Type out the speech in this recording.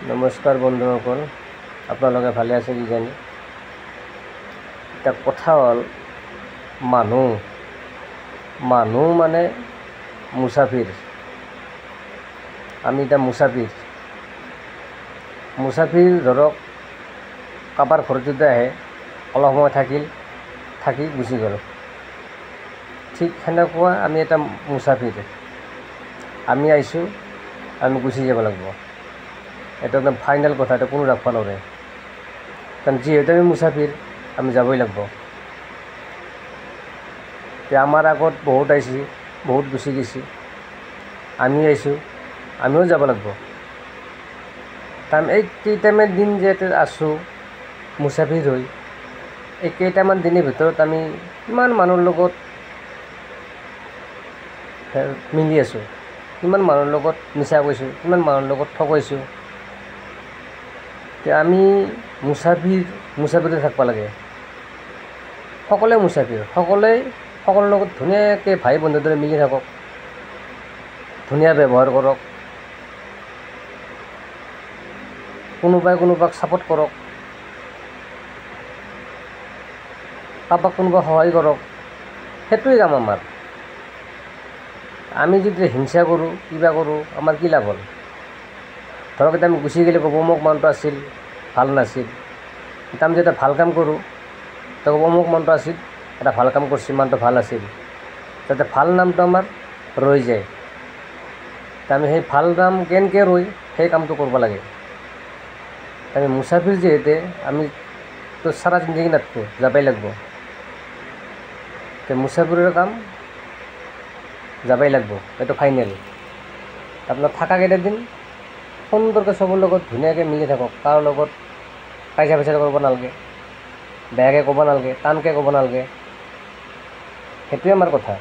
নমস্কাৰ বন্ধুসকল, আপোনালোকে ভালে আছে কিজানি। এতিয়া কথা হ'ল মানুহ মানে মুছাফিৰ। আমি এতিয়া মুছাফিৰ ধৰক কাৰোবাৰ ঘৰত যদি আহে অলপ সময় থাকি গুচি গ'ল। ঠিক সেনেকুৱা আমি এটা মুছাফিৰ। আমি আহিছোঁ, আমি গুচি যাব লাগিব। এটা একদম ফাইনেল কথা, এটা কোনো ৰাখিব নোৱাৰে। কাৰণ যিহেতু আমি মুছাফিৰ, আমি যাবই লাগিব। এতিয়া আমাৰ আগত বহুত আহিছে, বহুত গুচি গৈছে, আমি আহিছোঁ, আমিও যাব লাগিব। কাৰণ এই কেইটামান দিন যে আছোঁ মুছাফিৰ হৈ, এই কেইটামান দিনৰ ভিতৰত আমি কিমান মানুহৰ লগত মিলি আছোঁ, কিমান মানুহৰ লগত মিছা কৈছোঁ, কিমান মানুহৰ লগত ঠগাইছোঁ। এতিয়া আমি মুছাফিৰ থাকিব লাগে। সকলোৱে মুছাফিৰ, সকলোৰ লগত ধুনীয়াকৈ ভাই বন্ধুৰ দৰে মিলি থাকক, ধুনীয়া ব্যৱহাৰ কৰক, কোনোবাই কোনোবাক ছাপোৰ্ট কৰক, কাৰোবাক কোনোবাই সহায় কৰক। সেইটোৱেই কাম আমাৰ। আমি যদি হিংসা কৰোঁ, কিবা কৰোঁ, আমাৰ কি লাভ হ'ল? ধৰক এতিয়া আমি গুচি গ'লে ক'ব অমুক মানুহটো আছিল, ভাল নাছিল। এতিয়া আমি যেতিয়া ভাল কাম কৰোঁ, তেওঁ ক'ব অমুক মানুহটো আছিল, এটা ভাল কাম কৰিছে, মানুহটো ভাল আছিল। যাতে ভাল নামটো আমাৰ ৰৈ যায়। আমি সেই ভাল নাম কেনেকৈ ৰৈ সেই কামটো কৰিব লাগে। আমি মুছাফিৰ যিহেতু আমিতো চাৰা জিন্দগী নাথাকোঁ, যাবই লাগিব। মুছাফিৰৰ কাম যাবই লাগিব, এইটো ফাইনেল। আপোনাৰ থকা কেইটা দিন সুন্দৰকৈ চবৰ লগত ধুনীয়াকৈ মিলি থাকক, কাৰো লগত কাজিয়া পেচাল কৰিব নালাগে, বেয়াকৈ ক'ব নালাগে, টানকৈ ক'ব নালাগে। সেইটোৱে আমাৰ কথা।